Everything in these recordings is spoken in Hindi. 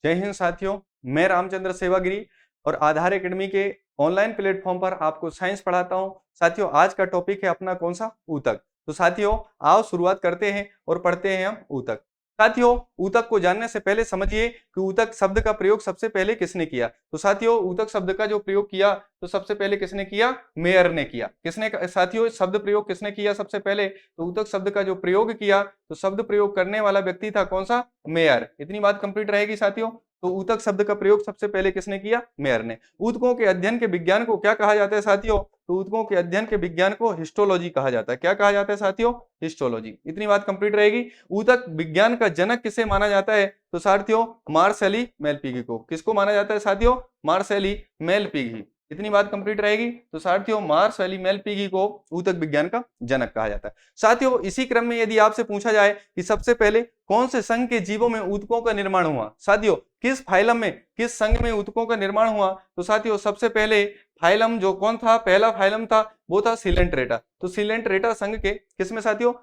जय हिंद साथियों, मैं रामचंद्र सेवागिरी और आधार एकेडमी के ऑनलाइन प्लेटफॉर्म पर आपको साइंस पढ़ाता हूं। साथियों, आज का टॉपिक है अपना कौन सा? ऊतक। तो साथियों, आओ शुरुआत करते हैं और पढ़ते हैं हम ऊतक। साथियों, ऊतक को जानने से पहले समझिए कि ऊतक शब्द का प्रयोग सबसे पहले किसने किया। तो साथियों, ऊतक शब्द का जो प्रयोग किया तो सबसे पहले किसने किया? मेयर ने किया। किसने? साथियों, शब्द प्रयोग किसने किया सबसे पहले? तो ऊतक शब्द का जो प्रयोग किया तो शब्द प्रयोग करने वाला व्यक्ति था कौन सा? मेयर। इतनी बात कंप्लीट रहेगी साथियों। तो ऊतक शब्द का प्रयोग सबसे पहले किसने किया? मेयर ने। ऊतकों के अध्ययन के विज्ञान को क्या कहा जाता है साथियों? तो ऊतकों के अध्ययन के विज्ञान को हिस्टोलॉजी कहा जाता है। क्या कहा जाता है साथियों? हिस्टोलॉजी। इतनी बात कंप्लीट रहेगी। ऊतक विज्ञान का जनक किसे माना जाता है? तो साथियों, मार्सेली मेलपिगी को। किसको माना जाता है साथियों? मार्सेली मेलपिगी। इतनी बात कंप्लीट रहेगी। तो साथियों, मार्सेली मेलपिगी को ऊतक विज्ञान का जनक कहा जाता है। साथियों, इसी क्रम में यदि आपसे पूछा जाए कि सबसे पहले कौन से संघ के जीवों में ऊतकों का निर्माण हुआ, साथियों किस फाइलम में, किस संघ में ऊतकों का निर्माण हुआ, तो साथियों सबसे पहले फाइलम जो कौन था, पहला फाइलम था वो था सिलेंट्रेटा। तो सिलेंट्रेटा संघ के किसमें साथियों?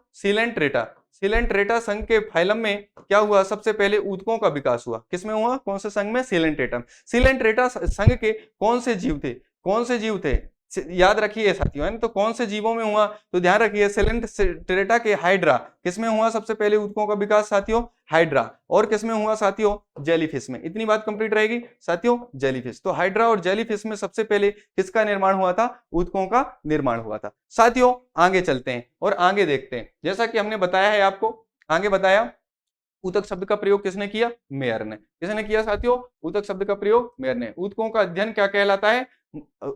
सिलेंट्रेटा संघ के फाइलम में क्या हुआ? सबसे पहले ऊतकों का विकास हुआ। किसमें हुआ? कौन से संघ में? सिलेंट्रेटा। सिलेंट्रेटा संघ के कौन से जीव थे? कौन से जीव थे याद रखिए साथियों, है ना। तो कौन से जीवों में हुआ? तो ध्यान रखिए, सिलेंट्रेटा के हाइड्रा। किसमें हुआ सबसे पहले ऊतकों का विकास साथियों? हाइड्रा। और किसमें हुआ साथियों? जेलीफिश में। इतनी बात कंप्लीट रहेगी साथियों, जेलीफिश। तो हाइड्रा और जेलीफिश में सबसे पहले किसका निर्माण हुआ था? ऊतकों का निर्माण हुआ था। साथियों, आगे चलते हैं और आगे देखते हैं। जैसा कि हमने बताया है आपको, आगे बताया, ऊतक शब्द का प्रयोग किसने किया? मेयर ने। किसने किया साथियों? ऊतक शब्द का प्रयोग मेयर ने। ऊतकों का अध्ययन क्या कहलाता है?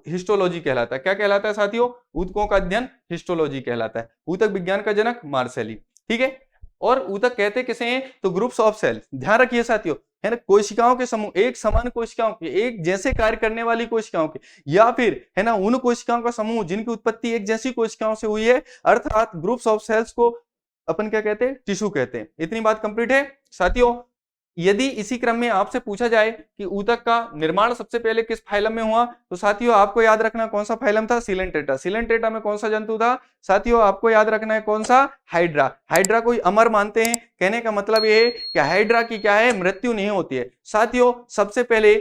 हिस्टोलॉजी कहलाता है। क्या कहलाता है साथियों? ऊतकों का अध्ययन हिस्टोलॉजी कहलाता है। ऊतक विज्ञान का जनक मार्सेली। ठीक है। और ऊतक कहते किसे हैं? तो ग्रुप्स ऑफ सेल। ध्यान रखिए साथियों, है ना, कोशिकाओं के समूह, एक समान कोशिकाओं के, एक जैसे कार्य करने वाली कोशिकाओं के, या फिर है ना उन कोशिकाओं का समूह जिनकी उत्पत्ति एक जैसी कोशिकाओं से हुई है, अर्थात ग्रुप्स ऑफ सेल्स को अपन क्या कहते हैं? टिश्यू कहते हैं। इतनी बात कंप्लीट है साथियों। यदि इसी क्रम में आपसे पूछा जाए कि ऊतक का निर्माण सबसे पहले किस फाइलम में हुआ, तो साथियों आपको याद रखना कौन सा फाइलम था? सिलेंट्रेटा। सिलेंट्रेटा में कौन सा जंतु था साथियों? आपको याद रखना है कौन सा? हाइड्रा। हाइड्रा को अमर मानते हैं। कहने का मतलब ये है कि हाइड्रा की क्या है? मृत्यु नहीं होती है। साथियों, सबसे पहले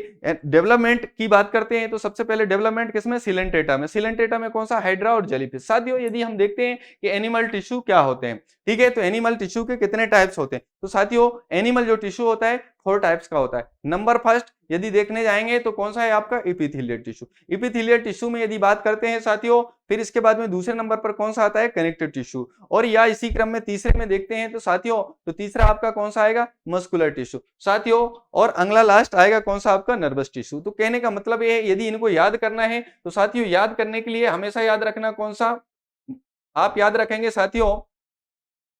डेवलपमेंट की बात करते हैं तो सबसे पहले डेवलपमेंट किसमें? सिलेंट्रेटा में। सिलेंट्रेटा में कौन सा? हाइड्रा और जेलीफिश। साथियों, यदि हम देखते हैं कि एनिमल टिश्यू क्या होते हैं, ठीक है, तो एनिमल टिश्यू के कितने टाइप्स होते हैं? तो साथियों, एनिमल जो टिश्यू होता है 4 टाइप्स का होता है। नंबर फर्स्ट यदि देखने जाएंगे तो कौन सा है आपका? Epithelial tissue. एपिथेलियल टिश्यू में यदि बात करते हैं साथियों, फिर इसके बाद में दूसरे नंबर पर कौन सा आता है? Connective tissue. और या इसी क्रम में तीसरे में देखते हैं तो साथियों, तो तीसरा आपका कौन सा आएगा? मस्कुलर टिश्यू साथियों। और अगला लास्ट आएगा कौन सा? आपका नर्वस टिश्यू। तो कहने का मतलब ये है, यदि इनको याद करना है तो साथियों याद करने के लिए हमेशा याद रखना कौन सा? आप याद रखेंगे साथियों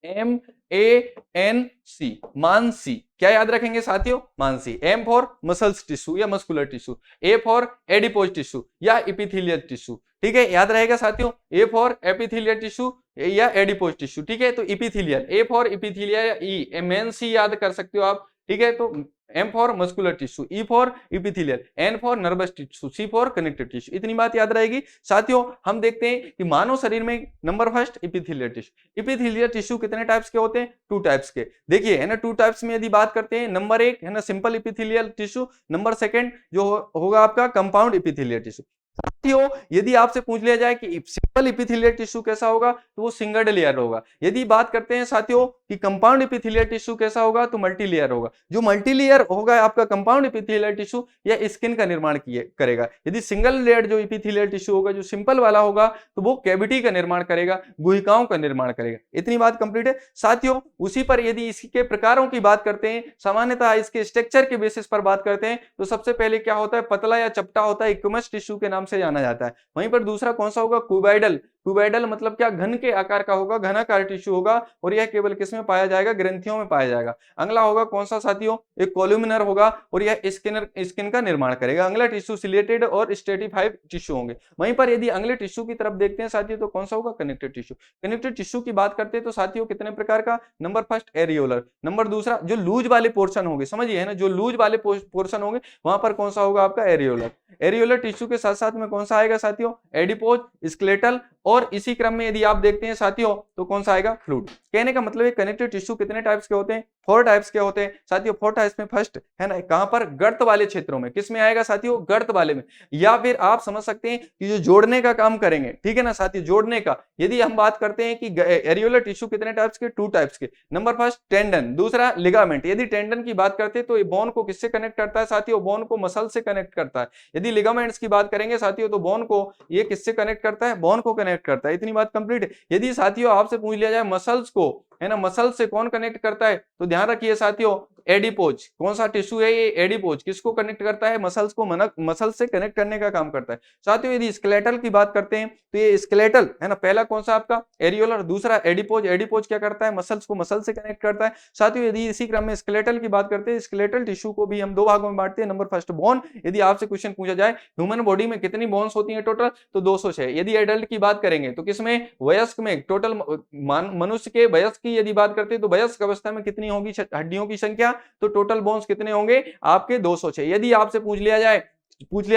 MANC, मानसी। क्या याद रखेंगे साथियों? Mansi. M for muscles tissue या muscular tissue, A for adipose tissue या एपिथेलियल टिश्यू। ठीक है, याद रहेगा साथियों, A फॉर एपिथेलियल टिश्यू या एडिपोज टिश्यू। ठीक है, तो एपिथेलियल, A फॉर एपिथेलिया या E, MNC याद कर सकते हो आप। ठीक है, तो M for muscular tissue, E for epithelial, N for nervous tissue, C for connective tissue. इतनी बात याद रहेगी साथियों। हम देखते हैं कि मानव शरीर में number first epithelial tissue. Epithelial tissue कितने टाइप्स के होते हैं? 2 टाइप्स के। देखिए, है ना, 2 टाइप्स में यदि बात करते हैं, नंबर 1 है ना simple epithelial tissue, number second जो होगा आपका कंपाउंड एपिथेलियल टिश्यू। साथियों, यदि आपसे पूछ लिया जाए कि सिंपल एपिथेलियल टिश्यू कैसा होगा, तो वो सिंगल लेयर होगा। यदि बात करते हैं साथियों कि कंपाउंड एपिथेलियल टिश्यू कैसा होगा, तो मल्टी लेयर होगा। जो मल्टी लेयर होगा आपका कंपाउंड एपिथेलियल टिश्यू, या स्किन का निर्माण करेगा। यदि सिंगल लेयर जो एपिथेलियल टिश्यू होगा, जो सिंपल वाला होगा, तो वो कैविटी का निर्माण करेगा, गुहिकाओं का निर्माण करेगा। इतनी बात कंप्लीट है साथियों। उसी पर यदि इसके प्रकारों की बात करते हैं, सामान्यतः इसके स्ट्रक्चर के बेसिस पर बात करते हैं, तो सबसे पहले क्या होता है? पतला या चपटा होता है, इक्विमस टिश्यू के नाम से जाना जाता है। वहीं पर दूसरा कौन सा होगा? क्यूबाइडल। क्यूबाइडल मतलब क्या? घन के आकार का होगा, घनाकार टिश्यू होगा, और यह केवल किसमें पाया जाएगा? ग्रंथियों में पाया जाएगा। अगला होगा कौन सा साथियों? एक कोल्यूमिनर होगा, और यह स्किन का निर्माण करेगा। अगला टिश्यू सिलेटेड और स्ट्रेटिफाइड टिश्यू होंगे। वहीं पर यदि अगले टिश्यू की तरफ देखते हैं साथियों, तो कौन सा होगा? Connective tissue. कनेक्टिव टिश्यू की बात करते हैं तो साथियों कितने प्रकार का? नंबर फर्स्ट एरियोलर, नंबर दूसरा जो लूज वाले पोर्शन होंगे, समझिए, है ना, जो लूज वाले पोर्शन होंगे वहां पर कौन सा होगा? आपका एरियोलर। एरियोलर टिश्यू के साथ साथ में कौन सा आएगा साथियों? एडिपोज, स्केलेटल और और इसी क्रम में यदि आप देखते हैं साथियों तो कौन सा आएगा, फ्लूइड। कहने का मतलब है कनेक्टिव टिश्यू कितने टाइप्स के होते हैं, 4 टाइप्स के होते हैं साथियों। 4 टाइप्स में फर्स्ट है ना, कहां पर, गर्त वाले क्षेत्रों में। किस में आएगा साथियों, गर्त वाले में। या फिर आप समझ सकते हैं कि जो जोड़ने का काम करेंगे, ठीक है ना साथियों, जोड़ने का। यदि हम बात करते हैं कि एरियोलर टिश्यू कितने टाइप्स के, 2 टाइप्स के। नंबर फर्स्ट टेंडन, दूसरा लिगामेंट। यदि टेंडन की बात करते हैं तो ये बोन को किससे कनेक्ट करता है साथियों, बोन को मसल से कनेक्ट करता है। यदि लिगामेंट्स की बात करेंगे साथियों तो बोन को ये किससे कनेक्ट करता है, बोन को कनेक्ट करता है। इतनी बात कंप्लीट है। यदि साथियों आपसे पूछ लिया जाए मसल्स को, है ना, मसल से कौन कनेक्ट करता है, तो ध्यान रखिए साथियों एडिपोज। कौन सा टिश्यू है ये, एडिपोज। किसको कनेक्ट करता है, मसल्स को, मसल से कनेक्ट करने का काम करता है साथियों। यदि स्केलेटल की बात करते हैं तो ये स्केलेटल है ना, पहला कौन सा आपका, एरियोलर, दूसरा एडिपोज। एडिपोज क्या करता है, मसल्स को मसल से कनेक्ट करता है साथियों। यदि इसी क्रम में स्केलेटल की बात करते हैं, स्केलेटल टिश्यू को भी हम 2 भागों में बांटते हैं। Number first bone. यदि आपसे क्वेश्चन पूछा जाए ह्यूमन बॉडी में कितनी बोन्स होती हैं टोटल, तो 206। यदि एडल्ट की बात करेंगे तो किसमें, वयस्क में, टोटल मनुष्य के वयस्क की यदि बात करते हैं तो वयस्क अवस्था में कितनी होगी हड्डियों की संख्या, तो टोटल बोन्स कितने होंगे आपके, 206। यदि आपसे पूछ लिया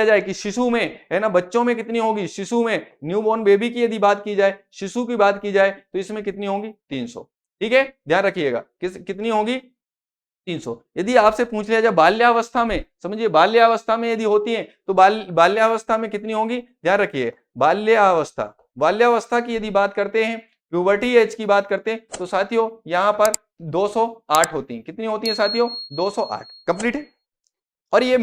जाए कि शिशु में, है ना, बच्चों में कितनी होगी, शिशु में, न्यूबॉर्न बेबी की यदि बात की जाए, शिशु की बात की जाए तो इसमें कितनी होगी, 300। ठीक है, ध्यान रखिएगा कितनी होगी, 300। यदि आपसे पूछ लिया जाए बाल्यावस्था में, समझिए बाल्यावस्था में यदि होती है तो बाल्यावस्था में कितनी होगी, ध्यान रखिए बाल्यावस्था की यदि बात करते हैं, प्यूबर्टी एज की बात करते हैं तो साथियों यहां पर 208 होती हैं। कितनी होती है साथियों, 208। कंप्लीट है। और ये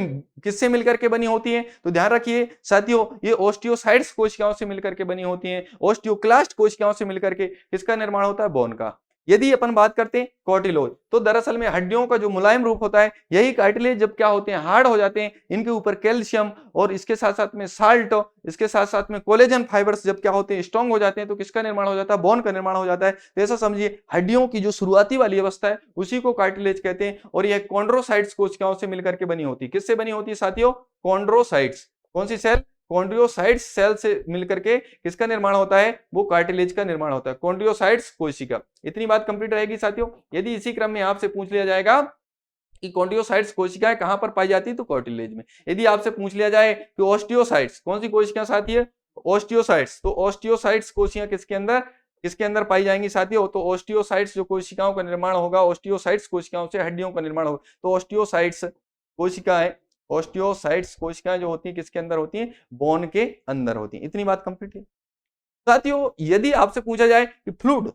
किससे मिलकर के बनी होती है, तो ध्यान रखिए साथियों ये ओस्टियोसाइट्स कोशिकाओं से मिलकर के बनी होती हैं। ओस्टियोक्लास्ट कोशिकाओं से मिलकर के किसका निर्माण होता है, बोन का। यदि अपन बात करते हैं कार्टिलेज, तो दरअसल में हड्डियों का जो मुलायम रूप होता है, यही कार्टिलेज जब क्या होते हैं, हार्ड हो जाते हैं, इनके ऊपर कैल्शियम और इसके साथ साथ में साल्ट, इसके साथ साथ में कोलेजन फाइबर्स जब क्या होते हैं, स्ट्रॉन्ग हो जाते हैं, तो किसका निर्माण हो जाता है, बोन का निर्माण हो जाता है। तो ऐसा समझिए हड्डियों की जो शुरुआती वाली अवस्था है उसी को कार्टिलेज कहते हैं। और यह कॉन्ड्रोसाइट्स कोशिकाओं से मिलकर के बनी होती है। किससे बनी होती है साथियों, कॉन्ड्रोसाइट्स। कौन सी सेल, कॉन्ड्रियोसाइट्स सेल से मिलकर के किसका निर्माण होता है, वो कार्टिलेज का निर्माण होता है, कॉन्ड्रियोसाइट्स कोशिका। इतनी बात कंप्लीट रहेगी साथियों। यदि इसी क्रम में आपसे पूछ लिया जाएगा कि कॉन्ड्रियोसाइट्स कोशिकाएं कहां पर पाई जाती है, तो कार्टिलेज में। यदि आपसे पूछ लिया जाए कि ऑस्टियोसाइट्स, कौन सी कोशिका साथी है, ऑस्टियोसाइट्स, तो ऑस्टियोसाइट्स कोशिकाएं किसके अंदर पाई जाएंगी साथियों, तो ऑस्टियोसाइट्स जो कोशिकाओं का निर्माण होगा, ऑस्टियोसाइट्स कोशिकाओं से हड्डियों का निर्माण होगा। तो ऑस्टियोसाइट्स कोशिकाएं जो होती हैं किसके अंदर होती हैं, बोन के अंदर होती हैं। इतनी बात कंप्लीट है साथियों। यदि आपसे पूछा जाए कि फ्लूइड,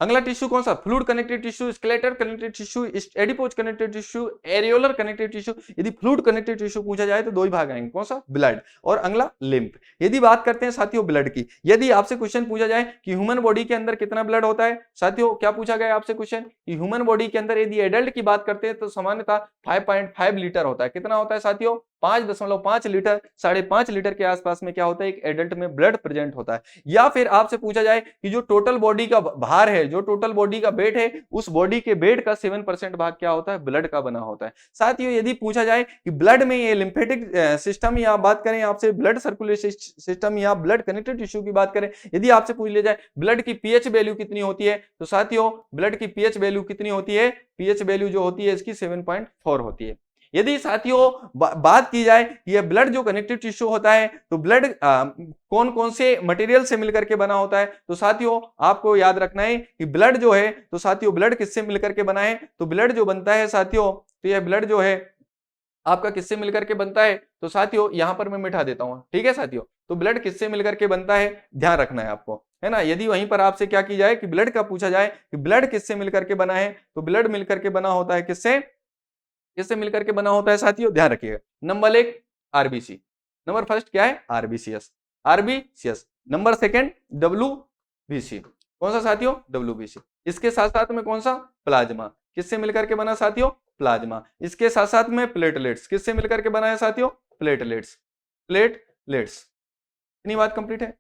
अगला टिश्यू कौन सा, fluid connective tissue, skeletal connective tissue, adipose connective tissue, areolar connective tissue. यदि फ्लूइड कनेक्टिव टिश्यू पूछा जाए तो 2 ही भाग आएंगे, कौन सा, ब्लड और अगला लिम्फ। यदि बात करते हैं साथियों ब्लड की, यदि आपसे क्वेश्चन पूछा जाए कि ह्यूमन बॉडी के अंदर कितना ब्लड होता है साथियों, क्या पूछा गया आपसे क्वेश्चन कि ह्यूमन बॉडी के अंदर यदि एडल्ट की बात करते हैं तो सामान्यतः 5.5 लीटर होता है। कितना होता है साथियों, 5.5 लीटर, 5.5 लीटर के आसपास में क्या होता है, एक एडल्ट में ब्लड प्रेजेंट होता है। या फिर आपसे पूछा जाए कि जो टोटल बॉडी का भार है, जो टोटल बॉडी का वेट है, उस बॉडी के वेट का 7% भाग क्या होता है, ब्लड का बना होता है। साथियों यदि पूछा जाए कि ब्लड में ये लिम्फेटिक सिस्टम या बात करें आपसे ब्लड सर्कुलेशन सिस्टम या ब्लड कनेक्टिव टिश्यू की बात करें, यदि आपसे पूछ लिया जाए ब्लड की पीएच वैल्यू कितनी होती है, तो साथियों ब्लड की पीएच वैल्यू कितनी होती है, पीएच वैल्यू जो होती है इसकी 7.4 होती है। यदि साथियों बात की जाए ये ब्लड जो कनेक्टिव टिश्यू होता है, तो ब्लड कौन कौन से मटेरियल से मिलकर के बना होता है, तो साथियों आपको याद रखना है कि ब्लड जो है, तो साथियों ब्लड किससे मिलकर के बना है, तो ब्लड जो बनता है साथियों, तो यह ब्लड जो है आपका किससे मिलकर के बनता है, तो साथियों यहां पर मैं मिटा देता हूं, ठीक है साथियों। तो ब्लड किससे मिलकर के बनता है, ध्यान रखना है आपको, है ना। यदि वहीं पर आपसे क्या की जाए कि ब्लड का पूछा जाए कि ब्लड किससे मिलकर के बना है, तो ब्लड मिलकर के बना होता है किससे मिलकर के बना होता है साथियों, ध्यान रखिएगा। नंबर 1 आरबीसी, नंबर फर्स्ट क्या है, आरबीसीएस। नंबर सेकंड डब्ल्यूबीसी, कौन सा साथियों, डब्ल्यूबीसी। इसके साथ साथ में कौन सा, प्लाज्मा, किससे मिलकर के बना साथियों, प्लाज्मा। इसके साथ साथ में प्लेटलेट्स, किससे मिलकर के बना है साथियों, प्लेटलेट्स। इतनी बात कंप्लीट है।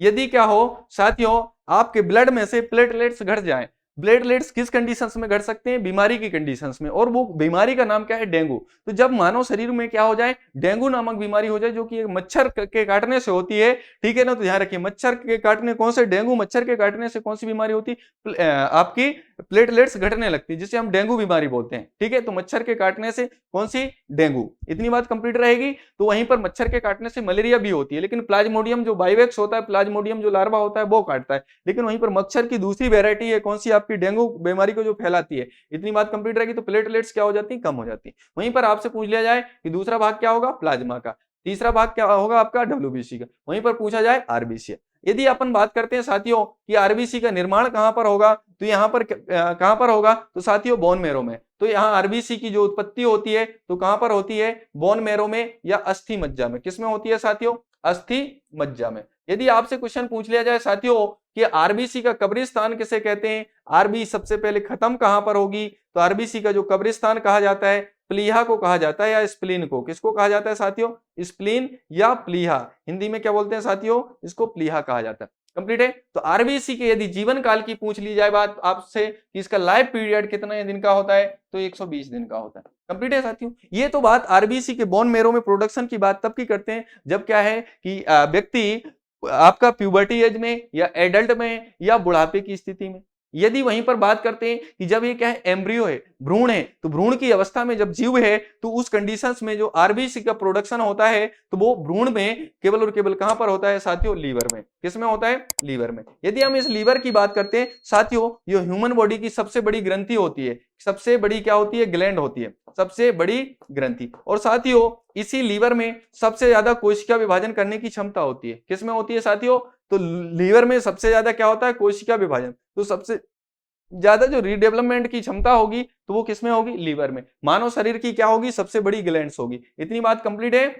यदि क्या हो साथियों आपके ब्लड में से प्लेटलेट्स घट जाएं, प्लेटलेट्स किस कंडीशंस में घट सकते हैं, बीमारी की कंडीशंस में, और वो बीमारी का नाम क्या है, डेंगू। तो जब मानव शरीर में क्या हो जाए, डेंगू नामक बीमारी हो जाए, जो कि एक मच्छर के काटने से होती है, ठीक है ना। तो ध्यान रखिए मच्छर के काटने, कौन से, डेंगू मच्छर के काटने से कौन सी बीमारी होती है, आपकी प्लेटलेट्स घटने लगती है, जिसे हम डेंगू बीमारी बोलते हैं। ठीक है, तो मच्छर के काटने से कौन सी, डेंगू। इतनी बात कंप्लीट रहेगी। तो वहीं पर मच्छर के काटने से मलेरिया भी होती है, लेकिन प्लाज्मोडियम जो बाइवेक्स होता है, प्लाज्मोडियम जो लार्वा होता है वो काटता है, लेकिन वहीं पर मच्छर की दूसरी वेरायटी है कौन सी, आपकी डेंगू बीमारी को जो फैलाती है। इतनी बात कंप्लीट रहेगी। तो प्लेटलेट्स क्या हो जाती है, कम हो जाती है। वहीं पर आपसे पूछ लिया जाए कि दूसरा भाग क्या होगा, प्लाज्मा का, तीसरा भाग क्या होगा आपका, डब्ल्यूबीसी का, वहीं पर पूछा जाए आरबीसी। यदि अपन बात करते हैं साथियों कि आरबीसी का निर्माण कहां पर होगा, तो यहां पर कहां पर होगा, तो साथियों बोन मैरो में। तो यहाँ आरबीसी की जो उत्पत्ति होती है तो कहां पर होती है, बोन मैरो में या अस्थि मज्जा में। किसमें होती है साथियों, अस्थि मज्जा में। यदि आपसे क्वेश्चन पूछ लिया जाए साथियों कि आरबीसी का कब्रिस्तान किसे कहते हैं, आरबी सबसे पहले खत्म कहां पर होगी, तो आरबीसी का जो कब्रिस्तान कहा जाता है, प्लीहा को कहा जाता है या स्प्लीन को, किसको कहा जाता है साथियों, स्प्लीन या प्लीहा। हिंदी में क्या बोलते हैं साथियों, इसको प्लीहा कहा जाता है। कंप्लीट है। तो आरबीसी के यदि जीवन काल की पूछ ली जाए बात आपसे कि इसका लाइफ पीरियड कितने दिन का होता है, तो 120 दिन का होता है। कंप्लीट है साथियों। ये तो बात आरबीसी के बोन मैरो में प्रोडक्शन की बात तब की करते हैं जब क्या है कि व्यक्ति आपका प्यूबर्टी एज में या एडल्ट में या बुढ़ापे की स्थिति में। यदि वहीं पर बात करते हैं कि जब ये क्या है, एम्ब्रियो है, भ्रूण है, तो भ्रूण की अवस्था में जब जीव है तो उस कंडीशंस में जो आरबीसी का प्रोडक्शन होता है तो वो भ्रूण में केवल और केवल कहां पर होता है साथियों, लीवर में। किसमें होता है, लीवर में। यदि हम इस लीवर की बात करते हैं साथियों, ये ह्यूमन बॉडी की सबसे बड़ी ग्रंथि होती है, सबसे बड़ी क्या होती है, ग्लैंड होती है, सबसे बड़ी ग्रंथि। और साथियों इसी लीवर में सबसे ज्यादा कोशिका विभाजन करने की क्षमता होती है। किसमें होती है साथियों, तो लीवर में सबसे ज्यादा क्या होता है, कोशिका विभाजन। तो सबसे ज्यादा जो रीडेवलपमेंट की क्षमता होगी तो वो किसमें होगी, लीवर में। मानव शरीर की क्या होगी, सबसे बड़ी ग्लैंड्स होगी। इतनी बात कंप्लीट है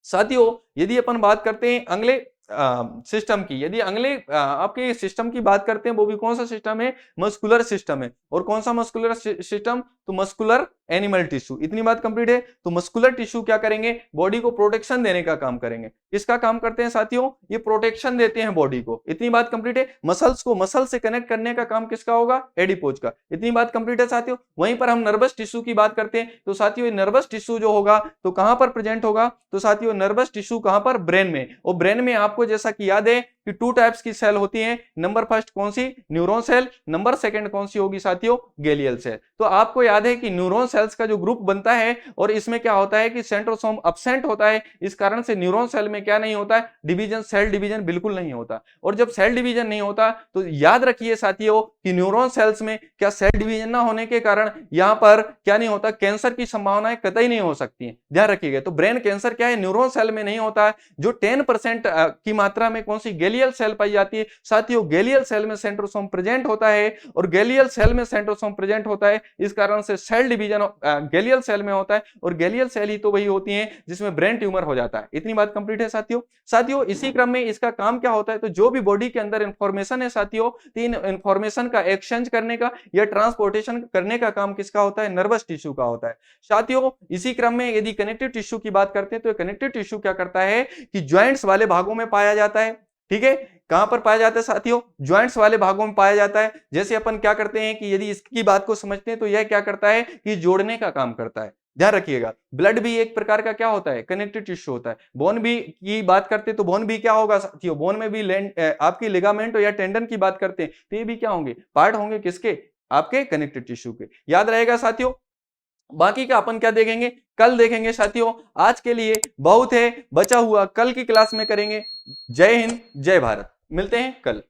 साथियों। यदि अपन बात करते हैं अगले सिस्टम की, यदि अगले आपके सिस्टम की बात करते हैं, वो भी कौन सा सिस्टम है, मस्कुलर सिस्टम है। और कौन सा मस्कुलर सिस्टम, तो मस्कुलर एनिमल टिश्यू। इतनी बात कंप्लीट है। तो मस्कुलर टिश्यू क्या करेंगे, बॉडी को प्रोटेक्शन देने का काम करेंगे। किसका काम करते हैं साथियों, ये प्रोटेक्शन देते हैं बॉडी को। इतनी बात कंप्लीट है। मसल्स को मसल से कनेक्ट करने का काम किसका होगा, एडिपोज का। इतनी बात कंप्लीट है साथियों। वहीं पर हम नर्वस टिश्यू की बात करते हैं तो साथियों नर्वस टिश्यू जो होगा तो कहां पर प्रेजेंट होगा, तो साथियों नर्वस टिश्यू कहां पर, ब्रेन में। और ब्रेन में आपको जैसा कि याद है कि 2 टाइप्स की सेल होती हैं। नंबर फर्स्ट कौन सी, न्यूरॉन सेल। नंबर सेकंड कौन सी होगी साथियों, गैलियल सेल। तो आपको याद है कि न्यूरॉन सेल्स का जो ग्रुप बनता है और इसमें क्या होता है कि सेंट्रोसोम अब्सेंट होता है। इस कारण से न्यूरॉन सेल में क्या नहीं होता है, डिवीजन, सेल डिवीजन बिल्कुल नहीं होता। और जब सेल डिवीजन नहीं होता तो याद रखिए साथियों कि न्यूरॉन सेल्स में क्या सेल डिवीजन ना होने के कारण यहां पर क्या नहीं होता, कैंसर की संभावनाएं कतई नहीं हो सकती हैं। ध्यान रखिएगा। तो ब्रेन कैंसर क्या है, न्यूरॉन सेल में नहीं होता है। जो 10% की मात्रा में कौन सी, गैलियल सेल पाई जाती है साथियों। गैलियल सेल में सेंट्रोसोम प्रेजेंट होता है और गैलियल सेल में सेंट्रोसोम प्रेजेंट होता है। इस कारण से सेल डिवीजन गैलियल सेल में होता है और गैलियल सेल ही तो वही होती है जिसमें ब्रेन ट्यूमर हो जाता है। इतनी बात कंप्लीट है साथियों। साथियों इसी क्रम में इसका काम क्या होता है, तो जो भी बॉडी के अंदर इंफॉर्मेशन है साथियों, तीन इंफॉर्मेशन का एक्सचेंज करने का या ट्रांसपोर्टेशन करने का काम किसका होता है, नर्वस टिश्यू का होता है। साथियों इसी क्रम में यदि कनेक्टिव टिश्यू की बात करते हैं तो कनेक्टिव टिश्यू क्या करता है कि ज्वाइंट्स वाले भागों में पाया जाता है। ठीक है, कहां पर पाया जाता है साथियों, ज्वाइंट्स वाले भागों में पाया जाता है। जैसे अपन क्या करते हैं कि यदि इसकी बात को समझते हैं तो यह क्या करता है कि जोड़ने का काम करता है। ध्यान रखिएगा। ब्लड भी एक प्रकार का क्या होता है, कनेक्टिव टिश्यू होता है। बोन भी की बात करते हैं तो बोन भी क्या होगा साथियों, बोन में भी आपकी लिगामेंट या टेंडन की बात करते हैं तो ये भी क्या होंगे, पार्ट होंगे किसके, आपके कनेक्टिव टिश्यू के। याद रहेगा साथियों। बाकी का अपन क्या देखेंगे, कल देखेंगे साथियों। आज के लिए बहुत है, बचा हुआ कल की क्लास में करेंगे। जय हिंद, जय भारत। मिलते हैं कल।